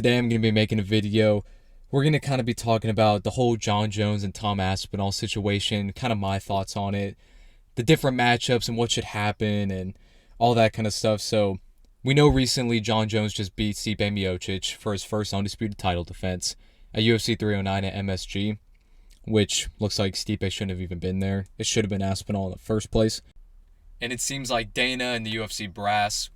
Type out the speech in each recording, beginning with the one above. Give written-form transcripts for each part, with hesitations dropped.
Today I'm going to be making a video. We're going to kind of be talking about the whole Jon Jones and Tom Aspinall situation, kind of my thoughts on it, the different matchups and what should happen and all that kind of stuff. So we know recently Jon Jones just beat Stipe Miocic for his first undisputed title defense at UFC 309 at MSG, which looks like Stipe shouldn't have even been there. It should have been Aspinall in the first place. And it seems like Dana and the UFC brass,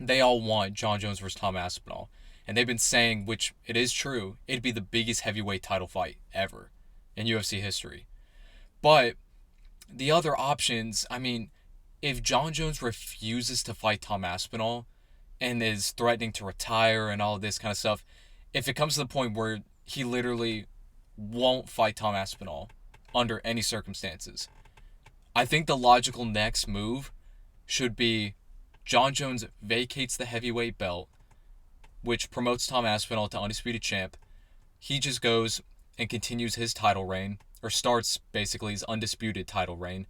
they all want Jon Jones versus Tom Aspinall. And they've been saying, which it is true, it'd be the biggest heavyweight title fight ever in UFC history. But the other options, I mean, if Jon Jones refuses to fight Tom Aspinall and is threatening to retire and all this kind of stuff, if it comes to the point where he literally won't fight Tom Aspinall under any circumstances, I think the logical next move should be Jon Jones vacates the heavyweight belt, which promotes Tom Aspinall to undisputed champ. He just goes and continues his title reign, or starts basically his undisputed title reign,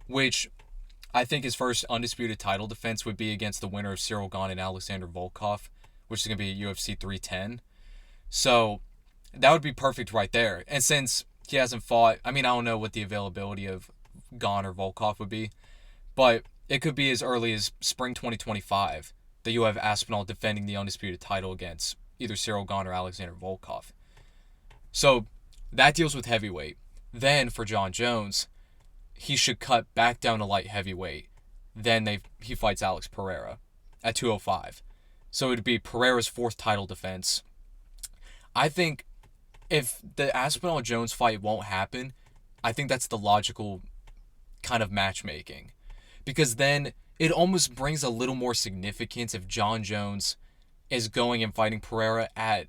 which I think his first undisputed title defense would be against the winner of Cyril Gane and Alexander Volkov, which is going to be at UFC 310. So that would be perfect right there. And since he hasn't fought, I mean, I don't know what the availability of Gane or Volkov would be, but it could be as early as spring 2025 that you have Aspinall defending the undisputed title against either Cyril Gane or Alexander Volkov. So that deals with heavyweight. Then for Jon Jones, he should cut back down to light heavyweight. Then he fights Alex Pereira at 205. So it would be Pereira's fourth title defense. I think if the Aspinall-Jones fight won't happen, I think that's the logical kind of matchmaking. Because then it almost brings a little more significance if Jon Jones is going and fighting Pereira at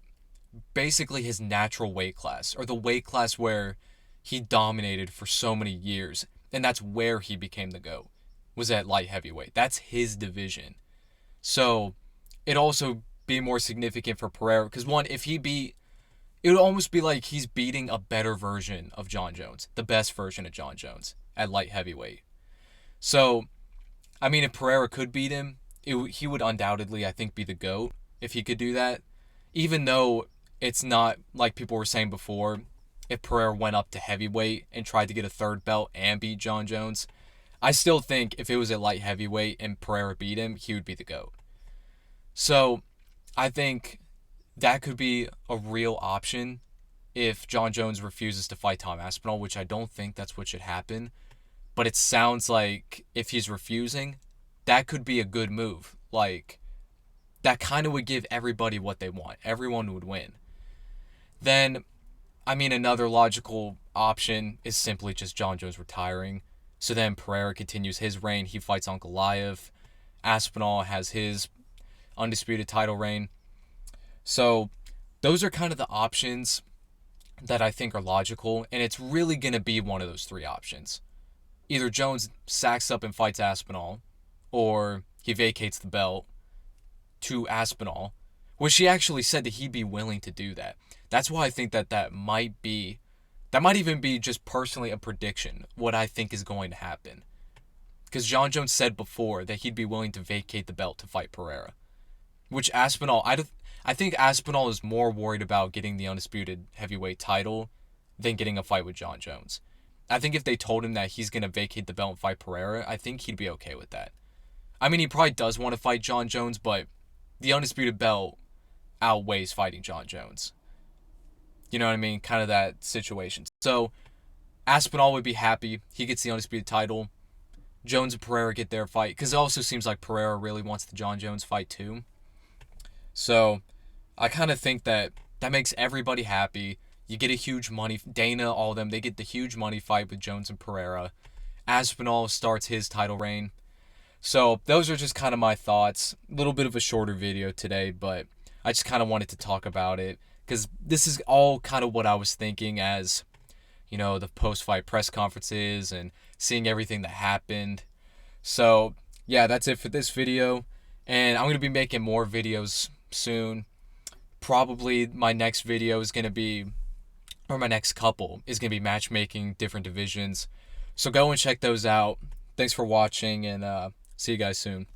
basically his natural weight class, or the weight class where he dominated for so many years, and that's where he became the GOAT, was at light heavyweight. That's his division. So it'd also be more significant for Pereira, because one, if he beat, it would almost be like he's beating a better version of Jon Jones, the best version of Jon Jones at light heavyweight. So I mean, if Pereira could beat him, he would undoubtedly, I think, be the GOAT if he could do that. Even though it's not like people were saying before, if Pereira went up to heavyweight and tried to get a third belt and beat Jon Jones, I still think if it was at light heavyweight and Pereira beat him, he would be the GOAT. So I think that could be a real option if Jon Jones refuses to fight Tom Aspinall, which I don't think that's what should happen. But it sounds like if he's refusing, that could be a good move. Like, that kind of would give everybody what they want. Everyone would win. Then, I mean, another logical option is simply just Jon Jones retiring. So then Pereira continues his reign. He fights Ankalaev. Aspinall has his undisputed title reign. So those are kind of the options that I think are logical. And it's really going to be one of those three options. Either Jones sacks up and fights Aspinall, or he vacates the belt to Aspinall, which he actually said that he'd be willing to do that. That's why I think that might even be just personally a prediction, what I think is going to happen. Because Jon Jones said before that he'd be willing to vacate the belt to fight Pereira, which Aspinall, I think Aspinall is more worried about getting the undisputed heavyweight title than getting a fight with Jon Jones. I think if they told him that he's going to vacate the belt and fight Pereira, I think he'd be okay with that. I mean, he probably does want to fight Jon Jones, but the undisputed belt outweighs fighting Jon Jones. You know what I mean? Kind of that situation. So Aspinall would be happy. He gets the undisputed title. Jones and Pereira get their fight, because it also seems like Pereira really wants the Jon Jones fight too. So I kind of think that makes everybody happy. You get a huge money, Dana, all of them, they get the huge money fight with Jones and Pereira. Aspinall starts his title reign. So those are just kind of my thoughts. A little bit of a shorter video today, but I just kind of wanted to talk about it, because this is all kind of what I was thinking as, you know, the post-fight press conferences and seeing everything that happened. So yeah, that's it for this video. And I'm going to be making more videos soon. Probably my next video is going to be, or my next couple is going to be matchmaking different divisions. So go and check those out. Thanks for watching, and see you guys soon.